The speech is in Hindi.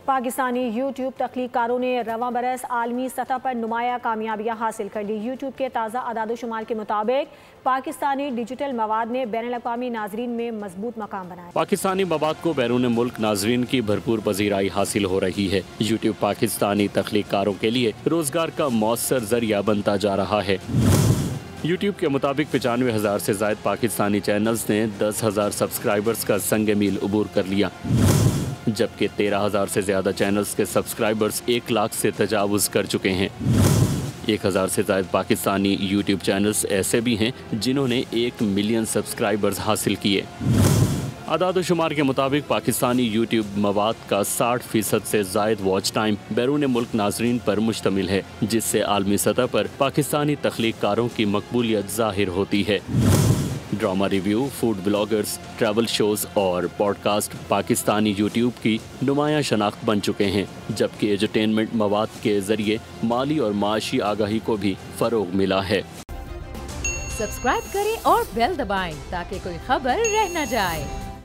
पाकिस्तानी यूट्यूब तख्लीकारों ने रवां बरस आलमी सतह पर नुमाया कामयाबियाँ हासिल कर ली। यूट्यूब के ताज़ा अदाद-ओ-शुमार के मुताबिक पाकिस्तानी डिजिटल मवाद ने बैनुल-अक़वामी नाज़रीन में मजबूत मकाम बनाया। पाकिस्तानी मवाद को बैरून मुल्क नाज़रीन की भरपूर पज़ीराई हासिल हो रही है। यूट्यूब पाकिस्तानी तख्लीकारों के लिए रोजगार का मौसर जरिया बनता जा रहा है। यूट्यूब के मुताबिक 95,000 से ज़ायद पाकिस्तानी चैनल्स ने 10,000 सब्सक्राइबर्स का संग मील अबूर कर लिया, जबकि 13,000 से ज़्यादा चैनल्स के सब्सक्राइबर्स 1 लाख से तजावुज़ कर चुके हैं। 1,000 से ज़ायद पाकिस्तानी यूट्यूब चैनल्स ऐसे भी हैं जिन्होंने 1 मिलियन सब्सक्राइबर्स हासिल किए। अदाद-ओ-शुमार के मुताबिक पाकिस्तानी यूट्यूब मवाद का 60% से ज़ायद वॉच टाइम बैरून मुल्क नाज़रीन पर मुश्तमिल है, जिससे आलमी सतह पर पाकिस्तानी तख्लीकारों की मकबूलियत ज़ाहिर होती है। Drama review, food bloggers, travel shows और पॉडकास्ट पाकिस्तानी यूट्यूब की नुमायां शनाख्त बन चुके हैं, जबकि एंटरटेनमेंट मवाद के ज़रिए माली और माशी आगाही को भी फ़रोग मिला है। सब्सक्राइब करें और बेल दबाएं ताकि कोई खबर रह न जाए।